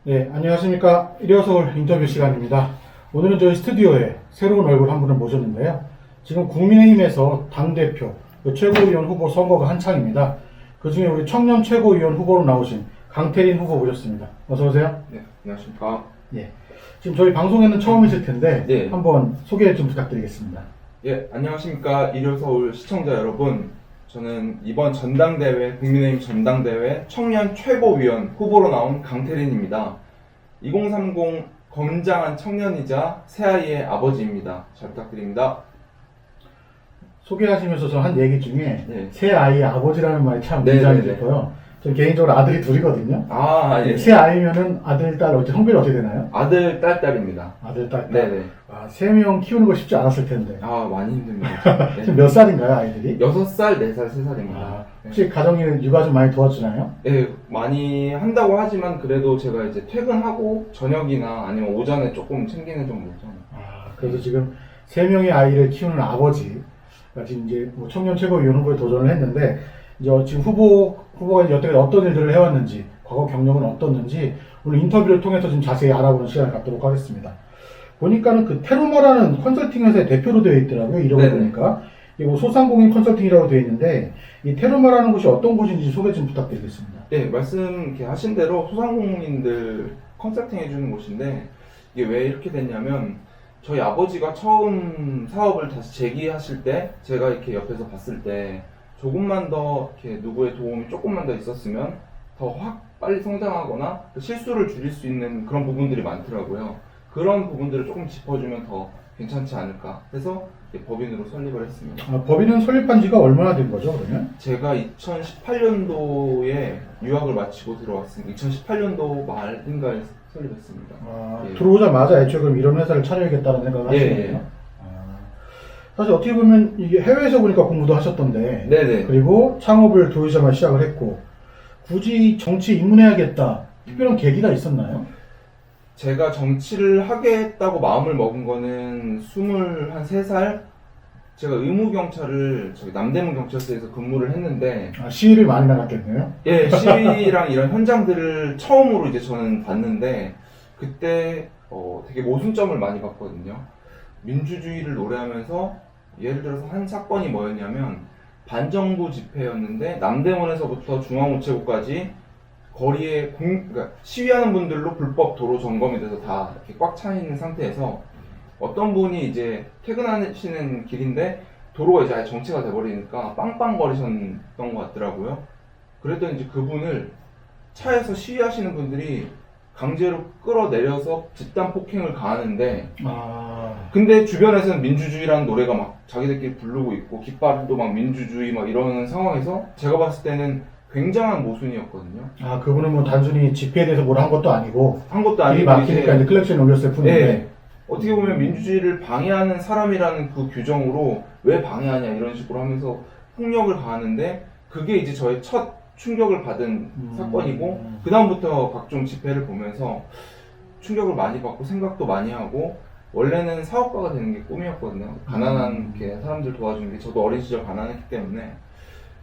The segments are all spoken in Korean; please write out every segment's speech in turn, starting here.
네, 안녕하십니까. 일요서울 인터뷰 시간입니다. 오늘은 저희 스튜디오에 새로운 얼굴 한 분을 모셨는데요. 지금 국민의힘에서 당대표, 최고위원 후보 선거가 한창입니다. 그 중에 우리 청년 최고위원 후보로 나오신 강태린 후보 모셨습니다. 어서오세요. 네, 안녕하십니까. 예. 지금 저희 방송에는 처음이실 텐데, 네. 한번 소개 좀 부탁드리겠습니다. 예, 안녕하십니까. 일요서울 시청자 여러분. 저는 이번 전당대회, 국민의힘 전당대회 청년 최고위원 후보로 나온 강태린입니다. 2030 건장한 청년이자 새아이의 아버지입니다. 잘 부탁드립니다. 소개하시면서 저 한 얘기 중에, 네. 새 아이의 아버지라는 말이 참 네, 인상이 네, 네. 깊어요. 저 개인적으로 아들이 둘이거든요. 아, 예. 새 아이면은 아들, 딸, 성별이 어떻게 되나요? 아들, 딸입니다. 아들, 딸, 딸. 네네. 아, 3명 키우는 거 쉽지 않았을 텐데. 아, 많이 힘듭니다. 지금 네. 몇 살인가요, 아이들이? 6살, 4살, 3살입니다. 아, 혹시 가정일 육아 좀 많이 도와주나요? 네, 많이 한다고 하지만 그래도 제가 이제 퇴근하고 저녁이나 아니면 오전에 조금 챙기는 정도죠. 아, 그래도 지금 3명의 아이를 키우는 아버지, 지금 이제 뭐 청년 최고위원 후보에 도전을 했는데, 이제 지금 후보가 이제 여태까지 어떤 일들을 해왔는지, 과거 경력은 어떻는지, 오늘 인터뷰를 통해서 좀 자세히 알아보는 시간을 갖도록 하겠습니다. 보니까는 그 테루마라는 컨설팅 회사의 대표로 되어 있더라고요, 이름을 네네. 보니까. 이게 뭐 소상공인 컨설팅이라고 되어 있는데, 이 테루마라는 곳이 어떤 곳인지 소개 좀 부탁드리겠습니다. 네, 말씀 이렇게 하신 대로 소상공인들 컨설팅 해주는 곳인데 이게 왜 이렇게 됐냐면 저희 아버지가 처음 사업을 다시 재기하실 때 제가 이렇게 옆에서 봤을 때 조금만 더 이렇게 누구의 도움이 조금만 더 있었으면 더 확 빨리 성장하거나 실수를 줄일 수 있는 그런 부분들이 많더라고요. 그런 부분들을 조금 짚어주면 더 괜찮지 않을까 해서 법인으로 설립을 했습니다. 아, 법인은 설립한 지가 얼마나 된 거죠, 그러면? 제가 2018년도에 유학을 마치고 들어왔습니다. 2018년도 말인가에 설립했습니다. 아, 예. 들어오자마자 애초에 그럼 이런 회사를 차려야겠다는 생각을 예, 하신 예. 거예요? 아, 사실 어떻게 보면 이게 해외에서 보니까 공부도 하셨던데, 네네. 그리고 창업을 들어오자마자 시작을 했고, 굳이 정치 입문해야겠다, 특별한 계기가 있었나요? 제가 정치를 하겠다고 마음을 먹은 거는 23살? 제가 의무경찰을 저기 남대문 경찰서에서 근무를 했는데, 아, 시위를 많이 나갔겠네요? 예, 시위랑 이런 현장들을 처음으로 이제 저는 봤는데, 그때 되게 모순점을 많이 봤거든요. 민주주의를 노래하면서, 예를 들어서 한 사건이 뭐였냐면, 반정부 집회였는데, 남대문에서부터 중앙우체국까지 거리에 그러니까 시위하는 분들로 불법 도로 점검이 돼서 다 이렇게 꽉 차 있는 상태에서 어떤 분이 이제 퇴근하시는 길인데 도로가 이제 아예 정체가 돼버리니까 빵빵거리셨던 것 같더라고요. 그랬더니 이제 그분을 차에서 시위하시는 분들이 강제로 끌어내려서 집단 폭행을 가하는데, 아, 근데 주변에서는 민주주의라는 노래가 막 자기들끼리 부르고 있고 깃발도 막 민주주의 막 이러는 상황에서 제가 봤을 때는 굉장한 모순이었거든요. 아, 그분은 뭐 단순히 집회에 대해서 뭘 한 것도 아니고, 한 것도 길이 아니고 막히니까 이제 클렉션 올렸을 뿐인데, 네. 어떻게 보면 민주주의를 방해하는 사람이라는 그 규정으로 왜 방해하냐 이런 식으로 하면서 폭력을 가하는데, 그게 이제 저의 첫 충격을 받은 사건이고, 그 다음부터 각종 집회를 보면서 충격을 많이 받고 생각도 많이 하고, 원래는 사업가가 되는 게 꿈이었거든요. 가난한 이렇게 사람들 도와주는 게, 저도 어린 시절 가난했기 때문에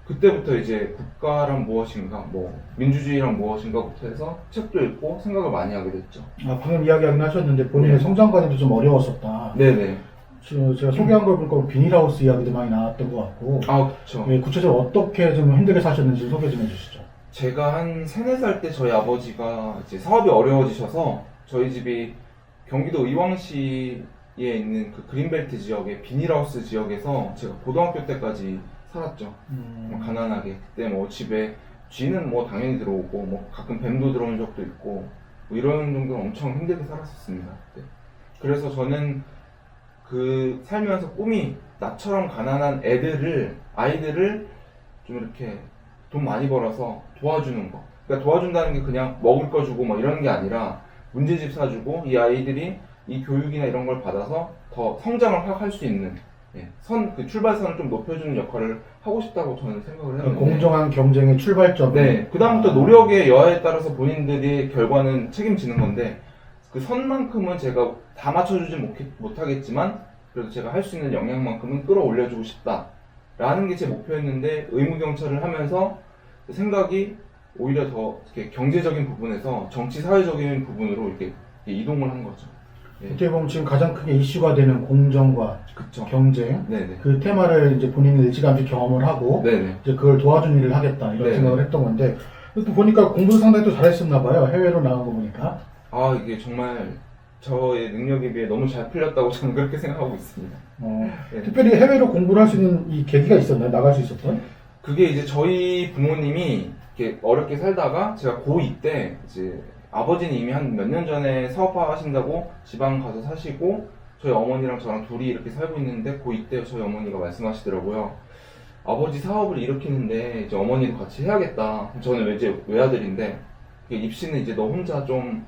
그때부터 이제 국가란 무엇인가, 뭐 민주주의란 무엇인가부터 해서 책도 읽고 생각을 많이 하게 됐죠. 아, 방금 이야기하긴 하셨는데 본인의 네. 성장 과정도 좀 어려웠었다. 네네. 지금 제가 소개한 걸 보니까 비닐하우스 이야기도 많이 나왔던 것 같고, 아, 그쵸. 예, 구체적으로 어떻게 좀 힘들게 사셨는지 소개 좀 해주시죠. 제가 한 3, 4살 때 저희 아버지가 이제 사업이 어려워지셔서 저희 집이 경기도 의왕시에 있는 그 그린벨트 지역의 비닐하우스 지역에서 제가 고등학교 때까지 살았죠. 뭐 가난하게. 그때 뭐 집에 쥐는 뭐 당연히 들어오고 뭐 가끔 뱀도 들어온 적도 있고 뭐 이런 정도로 엄청 힘들게 살았었습니다. 그때. 그래서 저는 그 살면서 꿈이 나처럼 가난한 아이들을 좀 이렇게 돈 많이 벌어서 도와주는 거. 그러니까 도와준다는 게 그냥 먹을 거 주고 뭐 이런 게 아니라 문제집 사주고 이 아이들이 이 교육이나 이런 걸 받아서 더 성장을 확 할 수 있는, 예, 그 출발선을 좀 높여주는 역할을 하고 싶다고 저는 생각을 했는데, 공정한 경쟁의 출발점. 네, 그 다음부터 노력의 여하에 따라서 본인들의 결과는 책임지는 건데, 그 선만큼은 제가 다 맞춰주지 못하겠지만 그래도 제가 할 수 있는 역량만큼은 끌어올려주고 싶다 라는 게 제 목표였는데, 의무경찰을 하면서 생각이 오히려 더 이렇게 경제적인 부분에서 정치 사회적인 부분으로 이렇게 이동을 한 거죠. 예. 어떻게 보면 지금 가장 크게 이슈가 되는 공정과 그쵸. 경쟁 네네. 그 테마를 이제 본인이 일찌감치 경험을 하고 네네. 이제 그걸 도와준 일을 하겠다 이런 네네. 생각을 했던 건데 또 보니까 공부를 상당히 또 잘했었나 봐요. 해외로 나간 거 보니까. 아, 이게 정말 저의 능력에 비해 너무 잘 풀렸다고 저는 그렇게 생각하고 있습니다. 네. 특별히 해외로 공부를 할 수 있는 이 계기가 있었나요? 나갈 수 있었던? 그게 이제 저희 부모님이 이렇게 어렵게 살다가 제가 고2 때 이제 아버지는 이미 한 몇 년 전에 사업하신다고 지방 가서 사시고 저희 어머니랑 저랑 둘이 이렇게 살고 있는데 고2 때 저희 어머니가 말씀하시더라고요. 아버지 사업을 일으키는데 이제 어머니도 같이 해야겠다. 저는 이제 외아들인데 입시는 이제 너 혼자 좀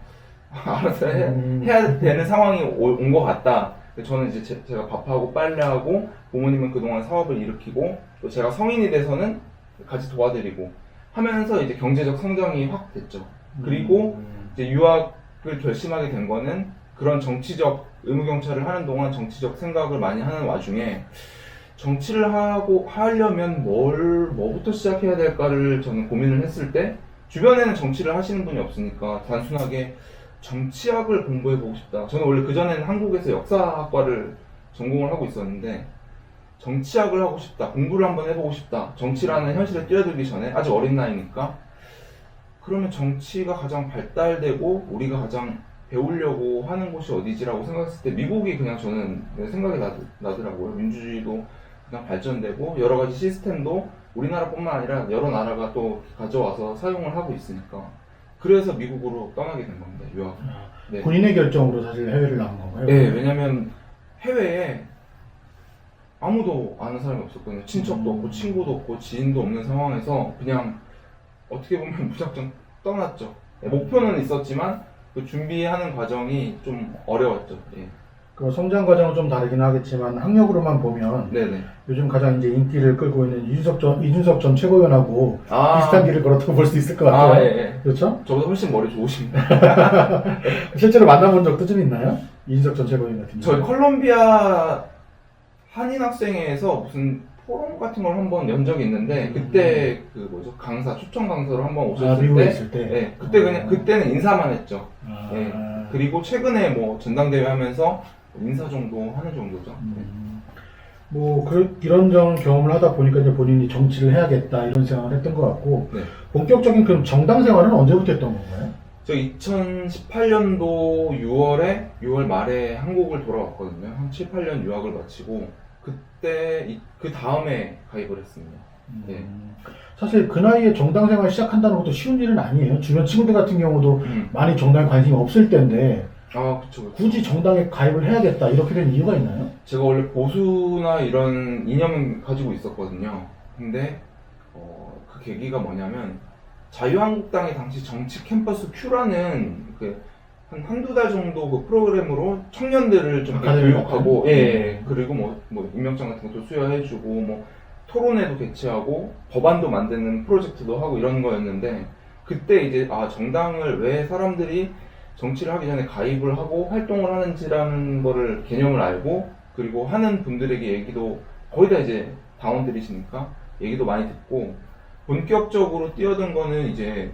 알아서 해야 되는 상황이 온 것 같다. 저는 이제 제가 밥하고 빨래하고 부모님은 그동안 사업을 일으키고 또 제가 성인이 돼서는 같이 도와드리고 하면서 이제 경제적 성장이 확 됐죠. 그리고 이제 유학을 결심하게 된 거는 그런 정치적 의무경찰을 하는 동안 정치적 생각을 많이 하는 와중에 정치를 하려면 뭐부터 시작해야 될까를 저는 고민을 했을 때 주변에는 정치를 하시는 분이 없으니까 단순하게 정치학을 공부해보고 싶다. 저는 원래 그전에는 한국에서 역사학과를 전공을 하고 있었는데 정치학을 하고 싶다. 공부를 한번 해보고 싶다. 정치라는 현실에 뛰어들기 전에 아직 어린 나이니까 그러면 정치가 가장 발달되고 우리가 가장 배우려고 하는 곳이 어디지라고 생각했을 때 미국이 그냥 저는 생각이 나더라고요. 민주주의도 그냥 발전되고 여러 가지 시스템도 우리나라뿐만 아니라 여러 나라가 또 가져와서 사용을 하고 있으니까 그래서 미국으로 떠나게 된 겁니다. 유학. 네. 본인의 결정으로 사실 해외를 나온 건가요? 네, 왜냐면 해외에 아무도 아는 사람이 없었거든요. 친척도 없고 친구도 없고 지인도 없는 상황에서 그냥 어떻게 보면 무작정 떠났죠. 네, 목표는 있었지만 그 준비하는 과정이 좀 어려웠죠. 예. 그 성장 과정은 좀 다르긴 하겠지만 학력으로만 보면 네네. 요즘 가장 이제 인기를 끌고 있는 이준석 전 최고위원하고 비슷한 길을 걸었다고 볼 수 있을 것 같아요. 예, 예. 그렇죠? 저보다 훨씬 머리 좋으십니다. 실제로 만나본 적도 좀 있나요? 이준석 전 최고위원 같은 저희 경우. 콜롬비아 한인 학생회에서 무슨 포럼 같은 걸 한번 연 적이 있는데 그때 그 뭐죠 강사 추천 강사로 한번 오셨을 미국에 때, 있을 때. 네, 그때 그냥 그때는 인사만 했죠. 아. 예. 그리고 최근에 뭐 전당대회 하면서 인사 정도 하는 정도죠. 뭐 이런저런 경험을 하다 보니까 이제 본인이 정치를 해야겠다 이런 생각을 했던 것 같고 네. 본격적인 그럼 정당 생활은 언제부터 했던 건가요? 저 2018년도 6월 말에 한국을 돌아왔거든요. 한 7, 8년 유학을 마치고 그때 그 다음에 가입을 했습니다. 네. 사실 그 나이에 정당 생활 시작한다는 것도 쉬운 일은 아니에요. 주변 친구들 같은 경우도 많이 정당에 관심이 없을 텐데 아, 그쵸. 굳이 정당에 가입을 해야겠다 이렇게 된 이유가 있나요? 제가 원래 보수나 이런 이념은 가지고 있었거든요. 근데 그 계기가 뭐냐면 자유한국당의 당시 정치 캠퍼스 Q라는 한두 달 정도 그 프로그램으로 청년들을 좀 교육하고 예, 그리고 뭐 임명장 같은 것도 수여해주고 뭐 토론회도 개최하고 법안도 만드는 프로젝트도 하고 이런 거였는데 그때 이제 정당을 왜 사람들이 정치를 하기 전에 가입을 하고 활동을 하는지라는 거를 개념을 알고 그리고 하는 분들에게 얘기도 거의 다 이제 당원들이시니까 얘기도 많이 듣고 본격적으로 뛰어든 거는 이제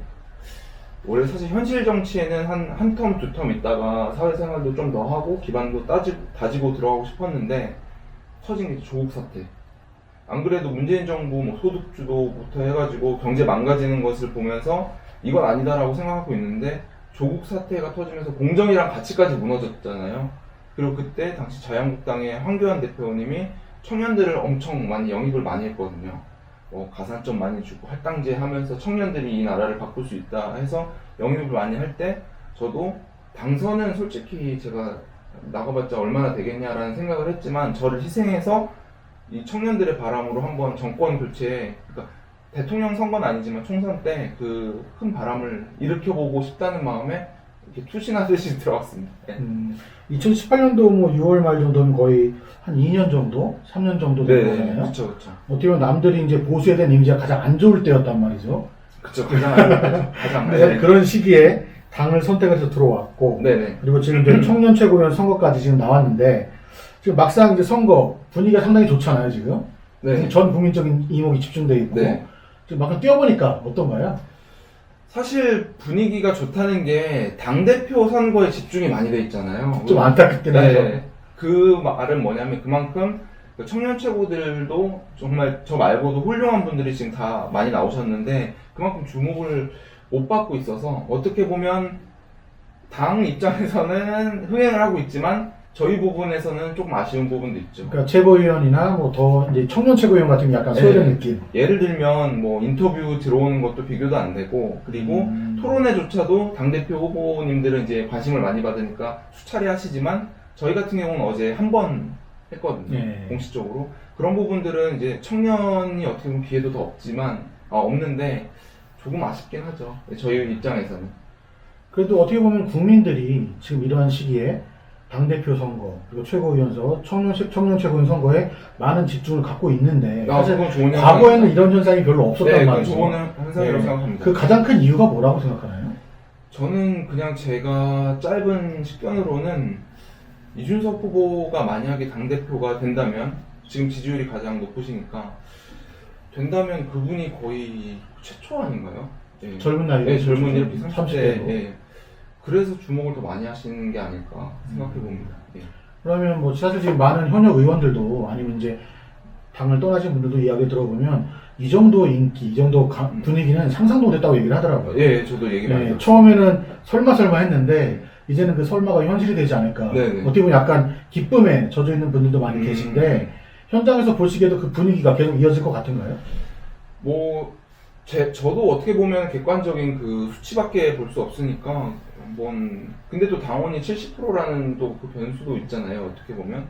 원래 사실 현실 정치에는 한 텀, 두 텀 있다가 사회생활도 좀 더 하고 기반도 다지고 들어가고 싶었는데 터진 게 조국 사태. 안 그래도 문재인 정부 뭐 소득주도부터 해가지고 경제 망가지는 것을 보면서 이건 아니다라고 생각하고 있는데 조국 사태가 터지면서 공정이랑 가치까지 무너졌잖아요. 그리고 그때 당시 자유한국당의 황교안 대표님이 청년들을 엄청 많이 영입을 많이 했거든요. 가산점 많이 주고 할당제 하면서 청년들이 이 나라를 바꿀 수 있다 해서 영입을 많이 할 때 저도 당선은 솔직히 제가 나가봤자 얼마나 되겠냐라는 생각을 했지만 저를 희생해서 이 청년들의 바람으로 한번 정권 교체에 그러니까 대통령 선거는 아니지만 총선 때 그 큰 바람을 일으켜보고 싶다는 마음에 이렇게 투신하듯이 들어갔습니다. 네. 2018년도 뭐 6월 말 정도면 거의 한 2년 정도? 3년 정도 된 거잖아요. 그렇죠. 어떻게 보면 남들이 이제 보수에 대한 이미지가 가장 안 좋을 때였단 말이죠. 그렇죠. 가장 네. 그런 시기에 당을 선택해서 들어왔고, 네네. 그리고 지금 이제 청년 최고위원 선거까지 지금 나왔는데, 지금 막상 이제 선거 분위기가 상당히 좋잖아요, 지금. 네. 전 국민적인 이목이 집중돼 있고, 네. 지금 막상 뛰어보니까 어떤가요? 사실 분위기가 좋다는 게 당대표 선거에 집중이 많이 돼 있잖아요. 좀 안타깝긴 하죠. 그 말은 뭐냐면 그만큼 그 청년 최고들도 정말 저 말고도 훌륭한 분들이 지금 다 많이 나오셨는데 그만큼 주목을 못 받고 있어서 어떻게 보면 당 입장에서는 흥행을 하고 있지만 저희 부분에서는 조금 아쉬운 부분도 있죠. 그러니까 최고위원이나 뭐 더 이제 청년 최고위원 같은 게 약간 소외된 느낌. 예를 들면 뭐 인터뷰 들어오는 것도 비교도 안 되고 그리고 토론회조차도 당대표 후보님들은 이제 관심을 많이 받으니까 수차례 하시지만 저희 같은 경우는 어제 한 번 했거든요. 공식적으로. 그런 부분들은 이제 청년이 어떻게 보면 기회도 더 없는데 조금 아쉽긴 하죠. 저희 입장에서는. 그래도 어떻게 보면 국민들이 지금 이러한 시기에 당대표 선거, 그리고 최고위원 선거, 청년 최고위원 선거에 많은 집중을 갖고 있는데 사실 그건 좋은 과거에는 이런 현상이 별로 없었단 그건 말이죠. 좋은 현상이라고 생각합니다. 그 가장 큰 이유가 뭐라고 생각하나요? 저는 그냥 제가 짧은 식견으로는 이준석 후보가 만약에 당대표가 된다면 지금 지지율이 가장 높으시니까 된다면 그분이 거의 최초 아닌가요? 예. 젊은 나이에 네, 젊은 이렇게 30대 30대. 로. 예. 그래서 주목을 더 많이 하시는 게 아닐까 생각해 봅니다. 예. 그러면 뭐 사실 지금 많은 현역 의원들도 아니면 이제 당을 떠나신 분들도 이야기 들어보면 이 정도 인기, 이 정도 분위기는 상상도 못했다고 얘기를 하더라고요. 예, 저도 얘기를 네, 하죠. 처음에는 설마 했는데 이제는 그 설마가 현실이 되지 않을까. 네네. 어떻게 보면 약간 기쁨에 젖어 있는 분들도 많이 계신데 현장에서 보시기에도 그 분위기가 계속 이어질 것 같은가요? 뭐 저도 어떻게 보면 객관적인 그 수치밖에 볼 수 없으니까 근데 또 당원이 70%라는 또 그 변수도 있잖아요. 어떻게 보면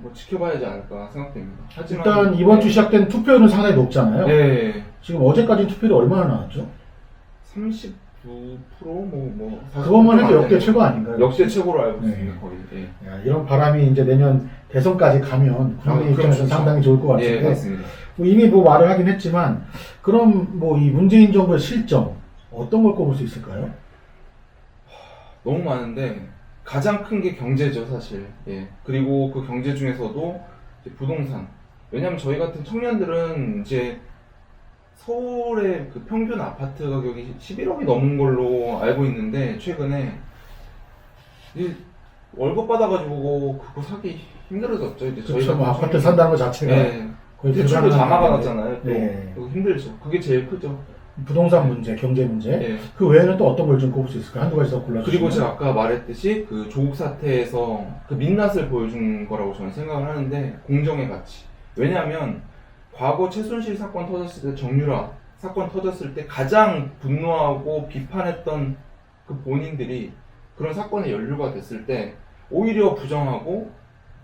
뭐 지켜봐야지 않을까 생각됩니다. 하지만 일단 이번 주 시작된 투표율은 상당히 높잖아요. 네, 지금 어제까지 투표율이 얼마나 나왔죠? 39% 그것만 해도 역대 안 최고 아닌가요? 역대 최고로 알고 네. 있습니다. 거의. 예. 야, 이런 바람이 이제 내년 대선까지 가면 국민 입장에서 그렇죠. 상당히 좋을 것 예, 같은데 맞습니다. 뭐 이미 뭐 말을 하긴 했지만 그럼 뭐 이 문재인 정부의 실정 어떤 걸 꼽을 수 있을까요? 너무 많은데 가장 큰 게 경제죠, 사실. 예. 그리고 그 경제 중에서도 이제 부동산. 왜냐면 저희 같은 청년들은 이제 서울의 그 평균 아파트 가격이 11억이 넘은 걸로 알고 있는데 최근에 이 월급 받아가지고 그거 사기 힘들어졌죠. 이제 그렇죠. 뭐 같은 아파트 청년- 산다는 것 자체가 네. 거의 대출도 불가능한 자마가 일인데. 났잖아요. 또 네. 그거 힘들죠. 그게 제일 크죠. 부동산 문제, 경제 문제. 예. 그 외에는 또 어떤 걸 좀 꼽을 수 있을까? 한두 가지 더 골라주시면. 그리고 제가 아까 말했듯이 그 조국 사태에서 그 민낯을 보여준 거라고 저는 생각을 하는데 공정의 가치. 왜냐하면 과거 최순실 사건 터졌을 때 정유라 사건 터졌을 때 가장 분노하고 비판했던 그 본인들이 그런 사건에 연루가 됐을 때 오히려 부정하고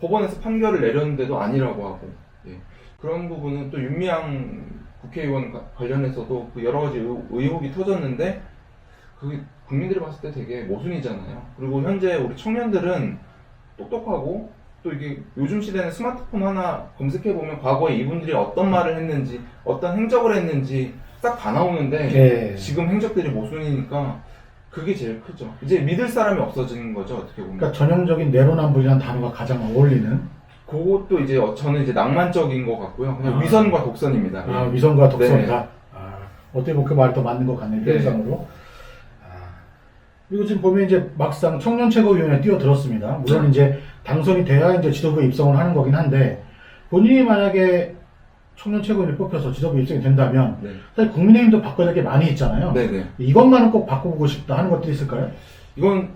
법원에서 판결을 내렸는데도 아니라고 하고 예. 그런 부분은 또 윤미향 국회의원 관련해서도 그 여러 가지 의혹이 터졌는데 그게 국민들이 봤을 때 되게 모순이잖아요. 그리고 현재 우리 청년들은 똑똑하고 또 이게 요즘 시대는 스마트폰 하나 검색해보면 과거에 이분들이 어떤 말을 했는지 어떤 행적을 했는지 싹 다 나오는데 네. 지금 행적들이 모순이니까 그게 제일 크죠. 이제 믿을 사람이 없어지는 거죠, 어떻게 보면. 그러니까 전형적인 내로남불이라는 단어가 가장 어울리는 그것도 이제 저는 이제 낭만적인 것 같고요. 그냥 아. 위선과 독선입니다. 예. 위선과 독선이다. 네. 어떻게 보면 그 말이 더 맞는 것 같네요. 네. 현상으로. 그리고 지금 보면 이제 막상 청년 최고위원회에 뛰어들었습니다. 물론 이제 당선이 돼야 이제 지도부에 입성을 하는 거긴 한데 본인이 만약에 청년 최고위원에 뽑혀서 지도부에 입성이 된다면 네. 사실 국민의힘도 바꿔야 될 게 많이 있잖아요. 네네. 이것만은 꼭 바꿔보고 싶다 하는 것들이 있을까요? 이건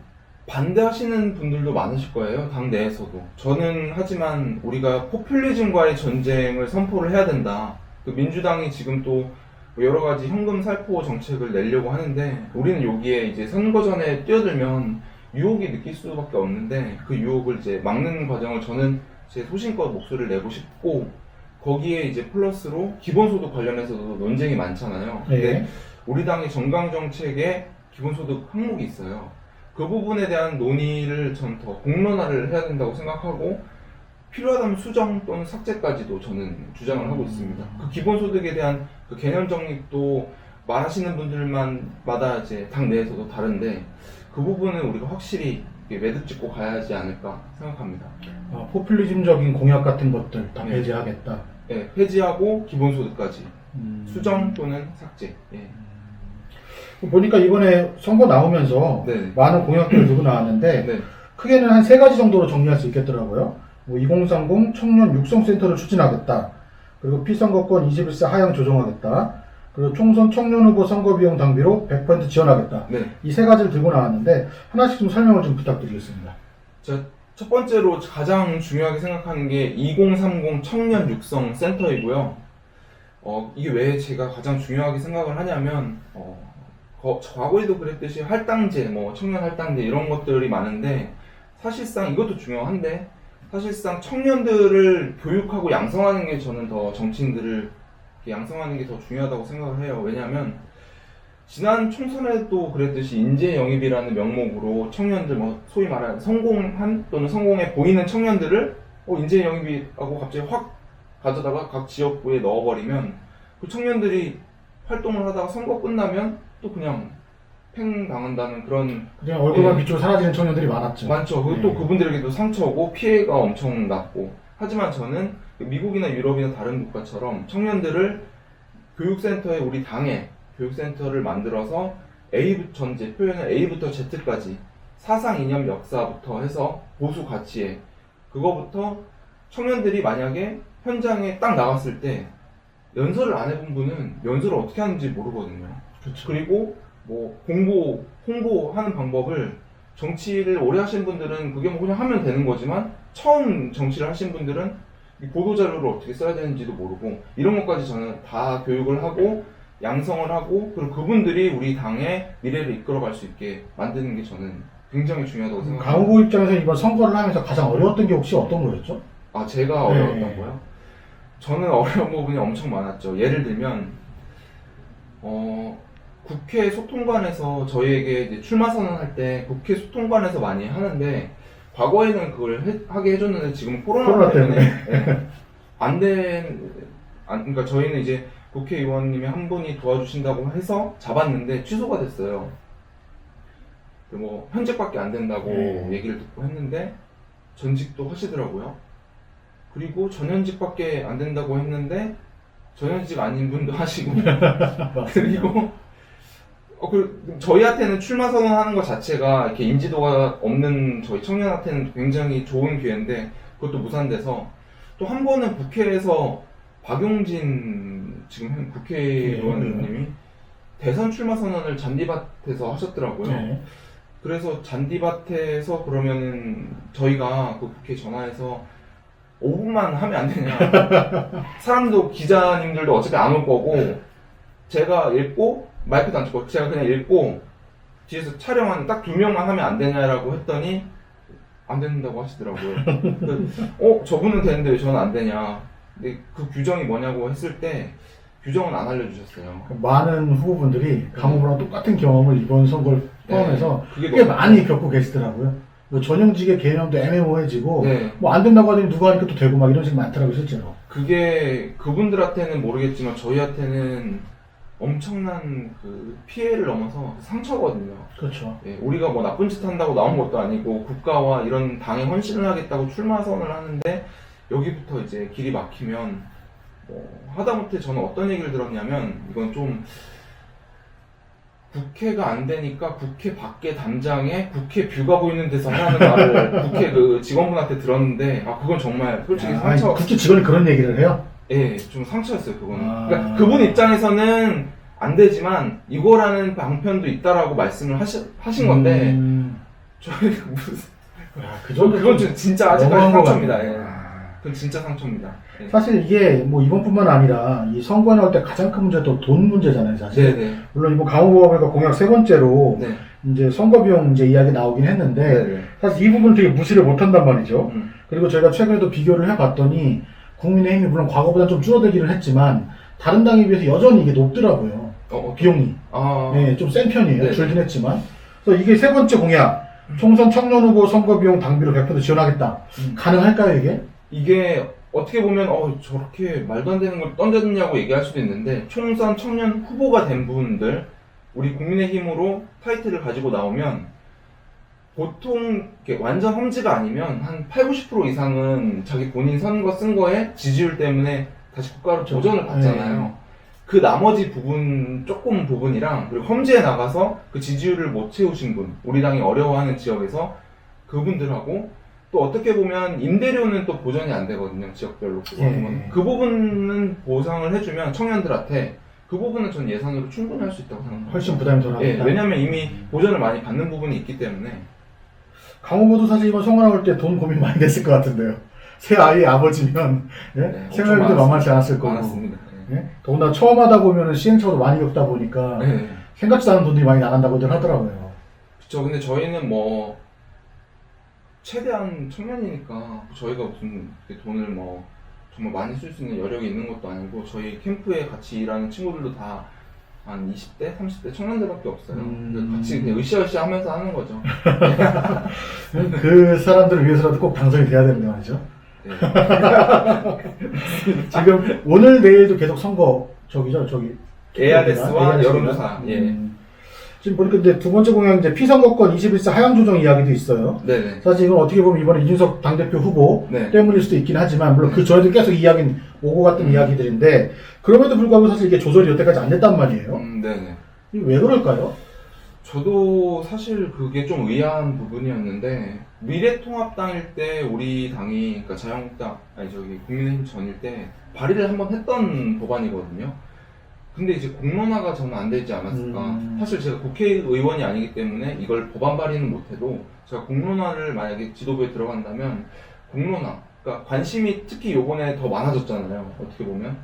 반대하시는 분들도 많으실 거예요. 당 내에서도. 저는 하지만 우리가 포퓰리즘과의 전쟁을 선포를 해야 된다. 그 민주당이 지금 또 여러 가지 현금 살포 정책을 내려고 하는데 우리는 여기에 이제 선거 전에 뛰어들면 유혹이 느낄 수밖에 없는데 그 유혹을 이제 막는 과정을 저는 제 소신껏 목소리를 내고 싶고 거기에 이제 플러스로 기본소득 관련해서도 논쟁이 많잖아요. 근데 우리 당의 정강정책에 기본소득 항목이 있어요. 그 부분에 대한 논의를 전 더 공론화를 해야 된다고 생각하고 필요하다면 수정 또는 삭제까지도 저는 주장을 하고 있습니다. 그 기본소득에 대한 그 개념 정립도 말하시는 분들마다 이제 당 내에서도 다른데 그 부분은 우리가 확실히 매듭 짓고 가야지 않을까 생각합니다. 포퓰리즘적인 공약 같은 것들 다 네. 배제하겠다. 네, 폐지하고 기본소득까지 수정 또는 삭제. 예. 보니까 이번에 선거 나오면서 네. 많은 공약들을 들고 나왔는데 네. 크게는 한 3가지 정도로 정리할 수 있겠더라고요. 뭐 2030 청년 육성센터를 추진하겠다. 그리고 피선거권 21세 하향 조정하겠다. 그리고 총선 청년 후보 선거 비용 당비로 100% 지원하겠다. 네. 이 3가지를 들고 나왔는데 하나씩 좀 설명을 좀 부탁드리겠습니다. 자, 첫 번째로 가장 중요하게 생각하는 게 2030 청년 육성 센터이고요. 이게 왜 제가 가장 중요하게 생각을 하냐면, 과거에도 그랬듯이 할당제, 뭐 청년 할당제 이런 것들이 많은데, 사실상 이것도 중요한데, 사실상 청년들을 교육하고 양성하는 게 저는 더 정치인들을 이렇게 양성하는 게 더 중요하다고 생각을 해요. 왜냐하면 지난 총선에도 그랬듯이 인재 영입이라는 명목으로 청년들 뭐 소위 말하는 성공한 또는 성공해 보이는 청년들을 인재 영입이라고 갑자기 확 가져다가 각 지역구에 넣어버리면 그 청년들이 활동을 하다가 선거 끝나면 또 그냥 팽 당한다는 그런 그냥 얼굴만 예. 비추고 사라지는 청년들이 많았죠. 많죠. 그리고 또 그분들에게도 상처고 피해가 엄청 났고. 하지만 저는 미국이나 유럽이나 다른 국가처럼 청년들을 교육센터에 우리 당에 교육센터를 만들어서 전제 표현은 A부터 Z까지 사상 이념 역사부터 해서 보수 가치에 그거부터 청년들이 만약에 현장에 딱 나갔을 때 연설을 안 해본 분은 연설을 어떻게 하는지 모르거든요. 그렇죠. 그리고 뭐 홍보하는 방법을 정치를 오래 하신 분들은 그게 뭐 그냥 하면 되는 거지만 처음 정치를 하신 분들은 이 보도자료를 어떻게 써야 되는지도 모르고 이런 것까지 저는 다 교육을 하고 양성을 하고 그리고 그분들이 우리 당의 미래를 이끌어갈 수 있게 만드는 게 저는 굉장히 중요하다고 강 생각합니다. 후보 입장에서 이번 선거를 하면서 가장 어려웠던 게 혹시 어떤 거였죠? 제가 어려웠던 거요? 저는 어려운 부분이 엄청 많았죠. 예를 들면 국회 소통관에서 저희에게 이제 출마 선언할 때 국회 소통관에서 많이 하는데 과거에는 그걸 하게 해줬는데 지금 코로나 때문에 그러니까 저희는 이제 국회의원님이 한 분이 도와주신다고 해서 잡았는데 취소가 됐어요. 뭐 현직밖에 안 된다고 얘기를 듣고 했는데 전직도 하시더라고요. 그리고 전현직밖에 안 된다고 했는데 전현직 아닌 분도 하시고 그리고 저희한테는 출마 선언하는 것 자체가 이렇게 인지도가 없는 저희 청년한테는 굉장히 좋은 기회인데 그것도 무산돼서 또 한 번은 국회에서 박용진 지금 국회의원님이 대선 출마 선언을 잔디밭에서 하셨더라고요. 네. 그래서 잔디밭에서 그러면은 저희가 그 국회에 전화해서 5분만 하면 안 되냐. 사람도 기자님들도 어차피 안 올 거고 제가 읽고 마이크도 안 찍고 제가 그냥 읽고 뒤에서 촬영하는 딱 2명만 하면 안 되냐라고 했더니 안 된다고 하시더라고요. 저분은 되는데 왜 저는 안 되냐. 근데 그 규정이 뭐냐고 했을 때 규정은 안 알려주셨어요. 많은 후보분들이 강 후보랑 똑같은 경험을 이번 선거를 포함해서 그게 꽤 너무 많이 겪고 계시더라고요. 뭐 전형직의 개념도 애매모호해지고 네. 뭐 안 된다고 하더니 누가 하니까 또 되고 막 이런 식이 많더라고요 실제로. 그게 그분들한테는 모르겠지만 저희한테는 엄청난 그 피해를 넘어서 상처거든요. 그렇죠. 예, 우리가 뭐 나쁜 짓 한다고 나온 것도 아니고 국가와 이런 당에 헌신을 하겠다고 출마 선언을 하는데 여기부터 이제 길이 막히면 하다못해 저는 어떤 얘기를 들었냐면 이건 좀 국회가 안 되니까 국회 밖에 담장에 국회 뷰가 보이는 데서 하라는 말을 국회 그 직원분한테 들었는데 그건 정말 솔직히 상처. 국회 직원이 그런 얘기를 해요? 예, 좀 상처였어요 그거는. 그러니까 그분 입장에서는 안 되지만 이거라는 방편도 있다라고 말씀을 하신 건데 저희가 무슨 그건 진짜 아직까지 상처입니다. 예. 그건 진짜 상처입니다. 예. 사실 이게 뭐 이번뿐만 아니라 이 선거에 나올 때 가장 큰 문제도 돈 문제잖아요, 사실. 네네. 물론 이번 강 후보가 공약 3번째로 네. 이제 선거 비용 이제 이야기 나오긴 했는데 네네. 사실 이 부분은 되게 무시를 못한단 말이죠. 음. 그리고 저희가 최근에도 비교를 해봤더니 국민의힘이 물론 과거보다 좀 줄어들기는 했지만 다른 당에 비해서 여전히 이게 높더라고요. 비용이. 네, 좀 센 편이에요. 네네. 줄긴 했지만. 그래서 이게 3번째 공약. 총선 청년 후보 선거 비용 당비로 100% 지원하겠다. 가능할까요, 이게? 이게 어떻게 보면 저렇게 말도 안 되는 걸 던졌냐고 얘기할 수도 있는데 총선 청년 후보가 된 분들 우리 국민의힘으로 타이틀을 가지고 나오면 보통 이렇게 완전 험지가 아니면 한 80, 90% 이상은 자기 본인 선거 쓴 거에 지지율 때문에 다시 국가로 도전을 받잖아요. 그 나머지 조금 부분이랑 그리고 험지에 나가서 그 지지율을 못 채우신 분, 우리 당이 어려워하는 지역에서 그분들하고 또 어떻게 보면 임대료는 또 보전이 안 되거든요. 지역별로. 그 부분은 보상을 해주면 청년들한테 그 부분은 전 예산으로 충분히 할 수 있다고 생각합니다. 훨씬 부담이 덜하다. 예, 왜냐면 이미 보전을 많이 받는 부분이 있기 때문에. 강호보도 사실 이번 선거 나올 때 돈 고민 많이 됐을 것 같은데요. 새 아이의 아버지면 예? 네, 생활비도 만만치 않았을 거고. 많았습니다. 예? 더군다나 처음 하다 보면 시행착오도 많이 겪다 보니까 네. 생각지도 않은 돈들이 많이 나간다고들 하더라고요. 그쵸. 근데 저희는 뭐 최대한 청년이니까 저희가 무슨 이렇게 돈을 뭐 정말 많이 쓸 수 있는 여력이 있는 것도 아니고 저희 캠프에 같이 일하는 친구들도 다 한 20대, 30대 청년들밖에 없어요. 그래서 같이 그냥 으쌰으쌰 하면서 하는 거죠. 그 사람들을 위해서라도 꼭 당선이 돼야 되는데 말이죠. 네. 지금 오늘 내일도 계속 선거 저기 ARS와 여론조사. 예. 지금 보니까 이제 두 번째 공약 이제 피선거권 21세 하향 조정 이야기도 있어요. 네네. 사실 이건 어떻게 보면 이번에 이준석 당대표 후보 네. 때문일 수도 있긴 하지만 물론 그 전에도 계속 이야기는 오고 갔던 이야기들인데 그럼에도 불구하고 사실 이게 조절이 여태까지 안 됐단 말이에요. 네네. 이게 왜 그럴까요? 저도 사실 그게 좀 의아한 부분이었는데 미래통합당일 때 우리 당이 그러니까 자유한국당 아니 저기 국민의힘 전일 때 발의를 한번 했던 법안이거든요. 근데 이제 공론화가 저는 안 되지 않았을까. 사실 제가 국회의원이 아니기 때문에 이걸 법안 발의는 못해도 제가 공론화를 만약에 지도부에 들어간다면 공론화, 그러니까 관심이 특히 요번에 더 많아졌잖아요. 어떻게 보면.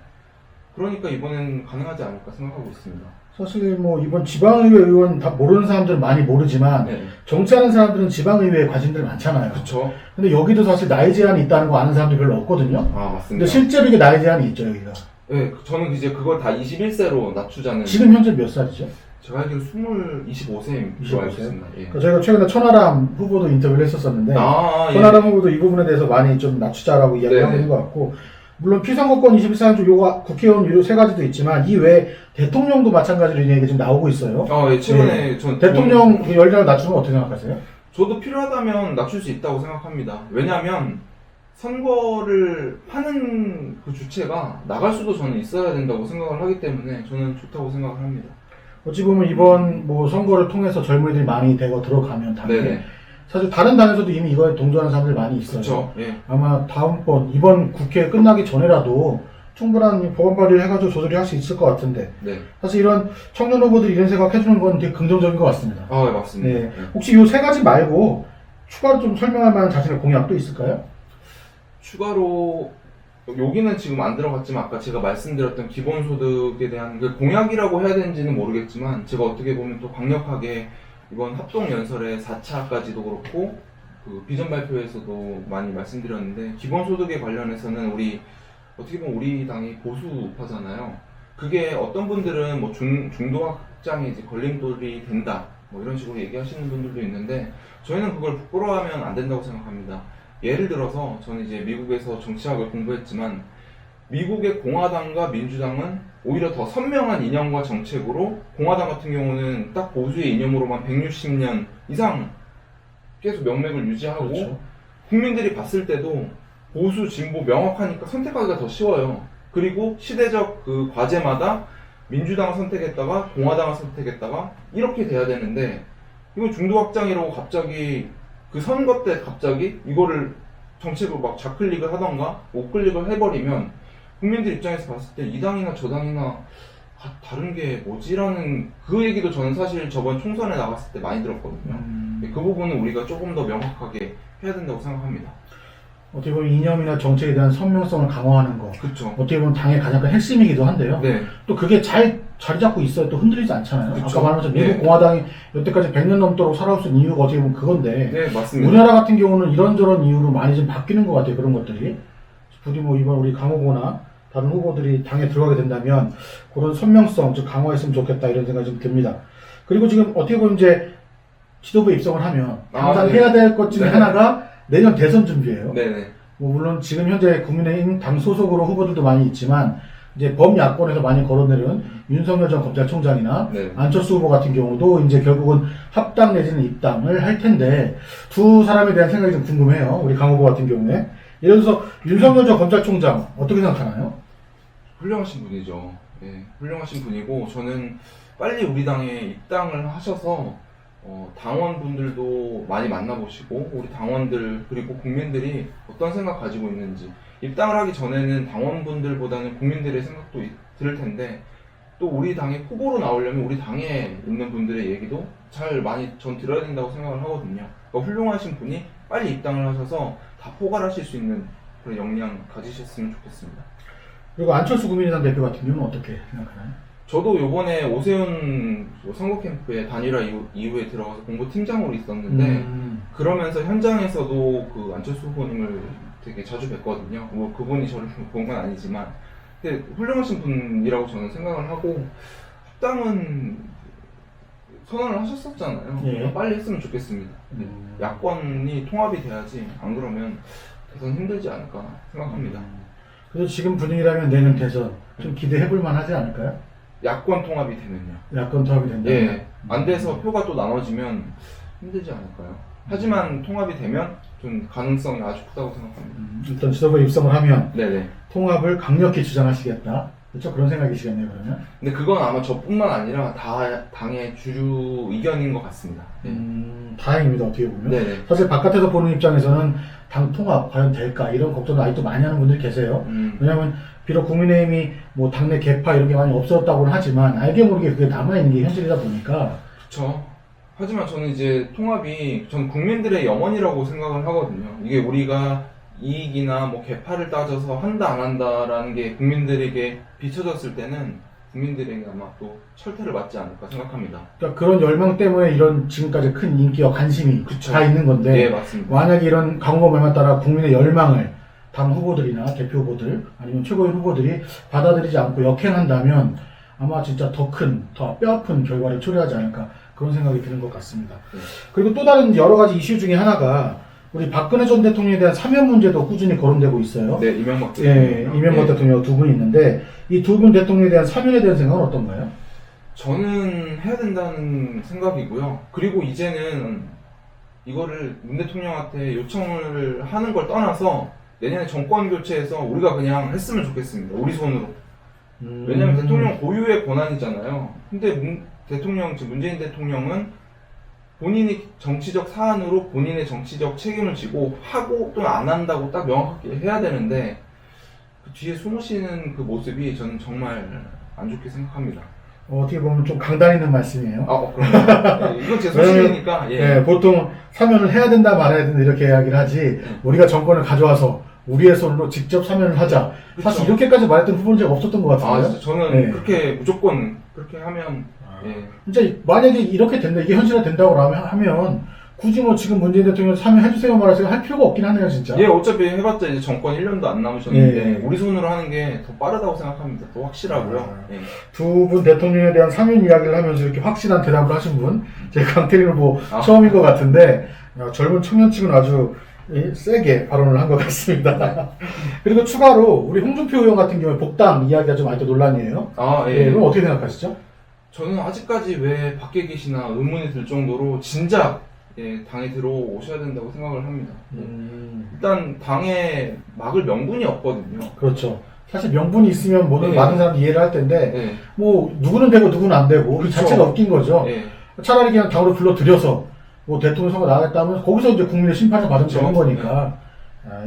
그러니까 이번엔 가능하지 않을까 생각하고 있습니다. 사실 뭐 이번 지방의회 의원 다 모르는 사람들은 많이 모르지만 네. 정치하는 사람들은 지방의회에 관심들 많잖아요. 그쵸. 근데 여기도 사실 나이 제한이 있다는 거 아는 사람들이 별로 없거든요. 아, 근데 맞습니다. 실제로 이게 나이 제한이 있죠, 여기가. 네, 저는 이제 그걸 다 21세로 낮추자는. 지금 현재 몇 살이죠? 제가 알기로 25세인 25세? 걸로 알고 있습니다. 예. 그러니까 저희가 최근에 천하람 후보도 인터뷰를 했었었는데 예. 천하람 후보도 이 부분에 대해서 많이 좀 낮추자라고 이야기를 하고 네네. 있는 것 같고 물론 피선거권 21세 쪽 요거 국회의원 요 세 가지도 있지만 이 외에 대통령도 마찬가지로 이런 얘기가 지금 나오고 있어요. 예, 최근에 전 대통령 그 연령을 낮추는 건 어떻게 생각하세요? 저도 필요하다면 낮출 수 있다고 생각합니다. 왜냐하면 선거를 하는 그 주체가 나갈 수도 저는 있어야 된다고 생각을 하기 때문에 저는 좋다고 생각을 합니다. 어찌 보면 이번 뭐 선거를 통해서 젊은이들이 많이 되고 들어가면 당에 네네. 사실 다른 당에서도 이미 이거에 동조하는 사람들이 많이 있어요. 그렇죠. 예. 아마 다음번 이번 국회 끝나기 전에라도 충분한 법안 발의를 해가지고 조절이 할 수 있을 것 같은데 네. 사실 이런 청년 후보들이 이런 생각 해주는 건 되게 긍정적인 것 같습니다. 네, 맞습니다. 네. 혹시 이 세 가지 말고 추가로 좀 설명할 만한 자신의 공약도 있을까요? 추가로 여기는 지금 안 들어갔지만 아까 제가 말씀드렸던 기본소득에 대한 그 공약이라고 해야 되는지는 모르겠지만 제가 어떻게 보면 또 강력하게 이번 합동연설의 4차까지도 그렇고 그 비전 발표에서도 많이 말씀드렸는데 기본소득에 관련해서는 우리 어떻게 보면 우리 당이 보수 우파잖아요. 그게 어떤 분들은 뭐 중도 확장이 이제 걸림돌이 된다 뭐 이런 식으로 얘기하시는 분들도 있는데 저희는 그걸 부끄러워하면 안 된다고 생각합니다. 예를 들어서 저는 이제 미국에서 정치학을 공부했지만 미국의 공화당과 민주당은 오히려 더 선명한 이념과 정책으로 공화당 같은 경우는 딱 보수의 이념으로만 160년 이상 계속 명맥을 유지하고 그렇죠. 국민들이 봤을 때도 보수, 진보 명확하니까 선택하기가 더 쉬워요. 그리고 시대적 그 과제마다 민주당을 선택했다가 공화당을 선택했다가 이렇게 돼야 되는데 이건 중도 확장이라고 갑자기 그 선거 때 갑자기 이거를 정책으로 막 좌클릭을 하던가 우클릭을 해버리면 국민들 입장에서 봤을 때 이 당이나 저 당이나 다른 게 뭐지라는 그 얘기도 저는 사실 저번 총선에 나갔을 때 많이 들었거든요. 그 부분은 우리가 조금 더 명확하게 해야 된다고 생각합니다. 어떻게 보면 이념이나 정책에 대한 선명성을 강화하는 거 그렇죠. 어떻게 보면 당의 가장 큰 핵심이기도 한데요. 네. 또 그게 잘 자리 잡고 있어야 또 흔들리지 않잖아요. 그쵸. 아까 말한 것처럼 미국 네. 공화당이 여태까지 100년 넘도록 살아올 수 있는 이유가 어떻게 보면 그건데 네, 맞습니다. 우리나라 같은 경우는 이런저런 이유로 많이 좀 바뀌는 것 같아요. 그런 것들이 부디 뭐 이번 우리 강 후보나 다른 후보들이 당에 들어가게 된다면 그런 선명성 좀 강화했으면 좋겠다 이런 생각이 좀 듭니다. 그리고 지금 어떻게 보면 이제 지도부에 입성을 하면 당장 네. 해야 될 것 중에 네. 하나가 내년 대선 준비예요. 네네. 뭐 물론 지금 현재 국민의힘 당 소속으로 후보들도 많이 있지만 이제 범야권에서 많이 거론되는 윤석열 전 검찰총장이나 네. 안철수 후보 같은 경우도 이제 결국은 합당 내지는 입당을 할 텐데 두 사람에 대한 생각이 좀 궁금해요. 우리 강 후보 같은 경우에 예를 들어서 윤석열 전 검찰총장 어떻게 생각하나요? 훌륭하신 분이죠. 네, 훌륭하신 분이고 저는 빨리 우리 당에 입당을 하셔서 당원분들도 많이 만나보시고 우리 당원들 그리고 국민들이 어떤 생각 가지고 있는지 입당을 하기 전에는 당원분들보다는 국민들의 생각도 들을 텐데 또 우리 당의 후보로 나오려면 우리 당에 있는 분들의 얘기도 잘 많이 전 들어야 된다고 생각을 하거든요. 그러니까 훌륭하신 분이 빨리 입당을 하셔서 다 포괄하실 수 있는 그런 역량 가지셨으면 좋겠습니다. 그리고 안철수 국민의당 대표 같은 경우는 어떻게 생각하나요? 저도 요번에 오세훈 선거 캠프에 단일화 이후에 들어가서 공보팀장으로 있었는데 그러면서 현장에서도 그 안철수 후보님을 되게 자주 뵀거든요. 뭐 그분이 저를 본 건 아니지만 근데 훌륭하신 분이라고 저는 생각을 하고 합당은 선언을 하셨었잖아요. 예. 빨리 했으면 좋겠습니다. 야권이 통합이 돼야지 안 그러면 대선 힘들지 않을까 생각합니다. 그래서 지금 분위기라면 내년 대선 좀 기대해볼 만하지 않을까요? 야권 통합이 되면요. 야권 통합이 된다면? 예, 안 돼서 표가 또 나눠지면 힘들지 않을까요? 하지만 통합이 되면 좀 가능성이 아주 크다고 생각합니다. 일단 지도부에 입성을 하면 네네. 통합을 강력히 주장하시겠다. 그렇죠? 그런 생각이시겠네요, 그러면. 근데 그건 아마 저뿐만 아니라 다 당의 주류 의견인 것 같습니다. 네. 다행입니다, 어떻게 보면. 네네. 사실 바깥에서 보는 입장에서는 당 통합 과연 될까 이런 걱정을 아직도 많이 하는 분들이 계세요. 왜냐하면 비록 국민의힘이 뭐 당내 개파 이런 게 많이 없어졌다고는 하지만 알게 모르게 그게 남아있는 게 현실이다 보니까. 그렇죠. 하지만 저는 이제 통합이 전 국민들의 영원이라고 생각을 하거든요. 이게 우리가 이익이나 뭐 개파를 따져서 한다 안 한다라는 게 국민들에게 비춰졌을 때는 국민들에게 아마 또 철퇴를 맞지 않을까 생각합니다. 그러니까 그런 열망 때문에 이런 지금까지 큰 인기와 관심이 그쵸. 다 있는 건데 네, 맞습니다. 만약에 이런 강공범에 따라 국민의 열망을 당 후보들이나 대표 후보들 아니면 최고위원 후보들이 받아들이지 않고 역행한다면 아마 진짜 더 큰, 더 뼈아픈 결과를 초래하지 않을까 그런 생각이 드는 것 같습니다. 네. 그리고 또 다른 여러 가지 이슈 중에 하나가 우리 박근혜 전 대통령에 대한 사면 문제도 꾸준히 거론되고 있어요. 네, 이명박 예, 대통령. 이명박 대통령 두 분이 있는데 이 두 분 대통령에 대한 사면에 대한 생각은 어떤가요? 저는 해야 된다는 생각이고요. 그리고 이제는 이거를 문 대통령한테 요청을 하는 걸 떠나서 내년에 정권 교체해서 우리가 그냥 했으면 좋겠습니다. 우리 손으로. 왜냐면 대통령 고유의 권한이잖아요. 근데 지금 문재인 대통령은 본인이 정치적 사안으로 본인의 정치적 책임을 지고 하고 또는 안 한다고 딱 명확하게 해야 되는데 그 뒤에 숨으시는 그 모습이 저는 정말 안 좋게 생각합니다. 어떻게 보면 좀 강단 있는 말씀이에요. 그런가요? 네, 이건 제 소신이니까. 예. 예, 보통 사면을 해야 된다 말아야 된다 이렇게 이야기를 하지 우리가 정권을 가져와서 우리의 손으로 직접 사면을 하자. 그쵸. 사실 이렇게까지 말했던 후보는 제가 없었던 것 같은데요. 진짜 저는 네. 그렇게 무조건 그렇게 하면 예. 진짜 만약에 이렇게 된다, 이게 현실화 된다고 하면 굳이 뭐 지금 문재인 대통령 사면해주세요 말해서 할 필요가 없긴 하네요, 진짜. 예, 어차피 해봤자 이제 정권 1년도 안 남으셨는데 예. 우리 손으로 하는 게 더 빠르다고 생각합니다. 더 확실하고요. 예. 두 분 대통령에 대한 사면 이야기를 하면서 이렇게 확실한 대답을 하신 분, 제가 강태린 후보 처음인 것 같은데 젊은 청년층은 아주 세게 발언을 한 것 같습니다. 그리고 추가로 우리 홍준표 의원 같은 경우에 복당 이야기가 좀 아직도 논란이에요. 예. 그럼 어떻게 생각하시죠? 저는 아직까지 왜 밖에 계시나 의문이 들 정도로 진작 당에 들어오셔야 된다고 생각을 합니다. 일단 당에 막을 명분이 없거든요. 그렇죠. 사실 명분이 있으면 모든 네. 많은 사람들이 이해를 할 텐데 네. 뭐 누구는 되고 누구는 안 되고 그 그쵸. 자체가 웃긴 거죠. 네. 차라리 그냥 당으로 불러들여서 뭐 대통령 선거 나가겠다면 거기서 이제 국민의 심판을 받으면 그쵸. 되는 거니까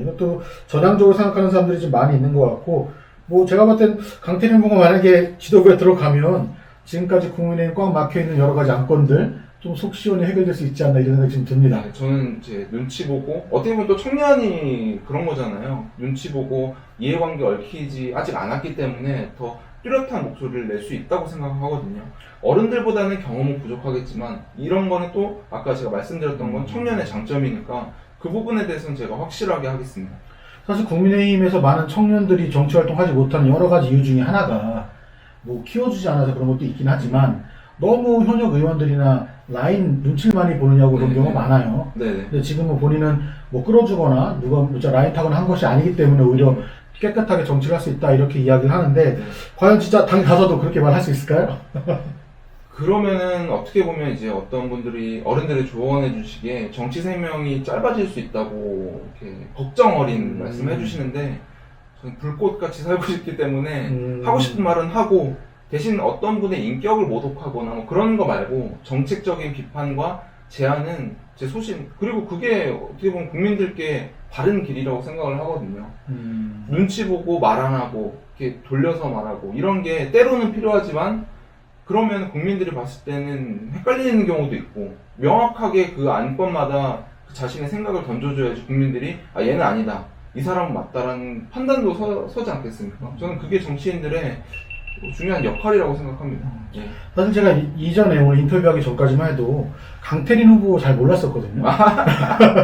이것도 전향적으로 생각하는 사람들이 좀 많이 있는 것 같고 뭐 제가 봤을 땐 강태림 후보가 만약에 지도부에 들어가면 지금까지 국민의힘 꽉 막혀있는 여러 가지 안건들 좀 속 시원히 해결될 수 있지 않나 이런 생각이 좀 듭니다. 네, 저는 이제 눈치 보고 어떻게 보면 또 청년이 그런 거잖아요. 눈치 보고 이해관계 얽히지 아직 않았기 때문에 더 뚜렷한 목소리를 낼 수 있다고 생각하거든요. 어른들보다는 경험은 부족하겠지만 이런 거는 또 아까 제가 말씀드렸던 건 청년의 장점이니까 그 부분에 대해서는 제가 확실하게 하겠습니다. 사실 국민의힘에서 많은 청년들이 정치활동하지 못하는 여러 가지 이유 중에 하나가 뭐 키워주지 않아서 그런 것도 있긴 하지만 너무 현역 의원들이나 라인 눈치를 많이 보느냐고 그런 경우가 많아요. 네네. 근데 지금은 본인은 뭐 끌어주거나 누가 라인 타거나 한 것이 아니기 때문에 오히려 깨끗하게 정치를 할 수 있다 이렇게 이야기를 하는데 과연 진짜 당에 가서도 그렇게 말할 수 있을까요? 그러면은 어떻게 보면 이제 어떤 분들이 어른들이 조언해 주시기에 정치 생명이 짧아질 수 있다고 이렇게 걱정 어린 말씀을 해주시는데 저는 불꽃같이 살고 싶기 때문에 하고 싶은 말은 하고 대신 어떤 분의 인격을 모독하거나 뭐 그런 거 말고 정책적인 비판과 제안은 제 소신 그리고 그게 어떻게 보면 국민들께 바른 길이라고 생각을 하거든요. 눈치 보고 말 안 하고 이렇게 돌려서 말하고 이런 게 때로는 필요하지만 그러면 국민들이 봤을 때는 헷갈리는 경우도 있고 명확하게 그 안건마다 그 자신의 생각을 던져줘야지 국민들이 아 얘는 아니다 이 사람은 맞다라는 판단도 서지 않겠습니까? 저는 그게 정치인들의 중요한 역할이라고 생각합니다. 예. 사실 제가 이전에 오늘 인터뷰하기 전까지만 해도 강태린 후보 잘 몰랐었거든요.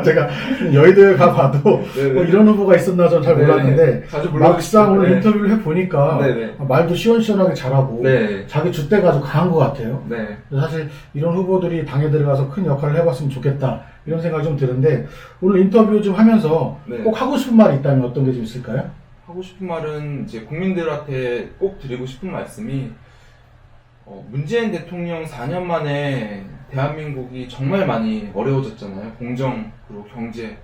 제가 여의도에 가봐도 뭐 이런 후보가 있었나 전 잘 몰랐는데 자주 막상 오늘 네. 인터뷰를 해보니까 네네. 말도 시원시원하게 잘하고 네. 자기 줏대가 아주 강한 것 같아요. 네. 사실 이런 후보들이 당에 들어가서 큰 역할을 해봤으면 좋겠다 이런 생각이 좀 드는데 오늘 인터뷰 좀 하면서 네. 꼭 하고 싶은 말이 있다면 어떤 게 좀 있을까요? 하고 싶은 말은 이제 국민들한테 꼭 드리고 싶은 말씀이 문재인 대통령 4년 만에 대한민국이 정말 많이 어려워졌잖아요. 공정, 그리고 경제,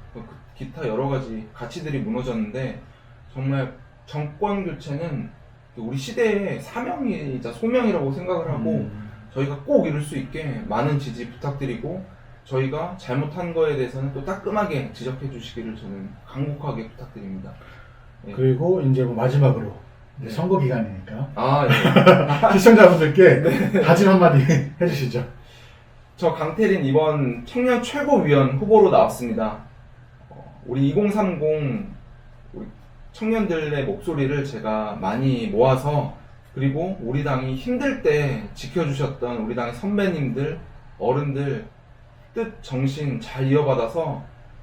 기타 여러 가지 가치들이 무너졌는데 정말 정권 교체는 우리 시대의 사명이자 소명이라고 생각을 하고 저희가 꼭 이룰 수 있게 많은 지지 부탁드리고 저희가 잘못한 거에 대해서는 또 따끔하게 지적해 주시기를 저는 간곡하게 부탁드립니다. 네. 그리고 이제 뭐 마지막으로 이제 네. 선거 기간이니까 아, 예. 시청자분들께 다짐 한마디 해주시죠. 저 강태린 이번 청년 최고위원 후보로 나왔습니다. 우리 2030 우리 청년들의 목소리를 제가 많이 모아서 그리고 우리 당이 힘들 때 지켜주셨던 우리 당의 선배님들, 어른들 뜻, 정신 잘 이어받아서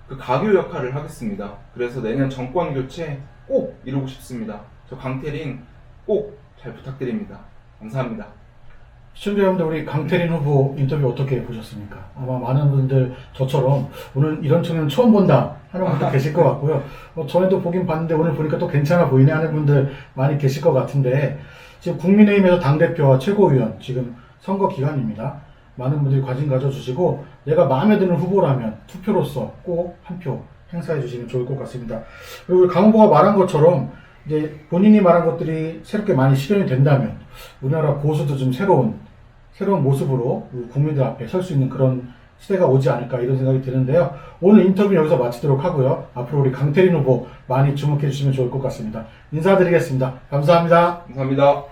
그 가교 역할을 하겠습니다. 그래서 내년 정권 교체 꼭 이루고 싶습니다. 저 강태린 꼭 잘 부탁드립니다. 감사합니다. 시청자 여러분들 우리 강태린 후보 인터뷰 어떻게 보셨습니까? 아마 많은 분들 저처럼 오늘 이런 청년 처음 본다 하는 분들 계실 것 같고요. 전에도 보긴 봤는데 오늘 보니까 또 괜찮아 보이네 하는 분들 많이 계실 것 같은데 지금 국민의힘에서 당대표와 최고위원 지금 선거 기간입니다. 많은 분들이 관심 가져주시고 내가 마음에 드는 후보라면 투표로서 꼭 한 표 행사해 주시면 좋을 것 같습니다. 그리고 우리 강 후보가 말한 것처럼 이제 본인이 말한 것들이 새롭게 많이 실현이 된다면 우리나라 보수도 좀 새로운 모습으로 우리 국민들 앞에 설 수 있는 그런 시대가 오지 않을까 이런 생각이 드는데요. 오늘 인터뷰 여기서 마치도록 하고요. 앞으로 우리 강태린 후보 많이 주목해 주시면 좋을 것 같습니다. 인사드리겠습니다. 감사합니다. 감사합니다.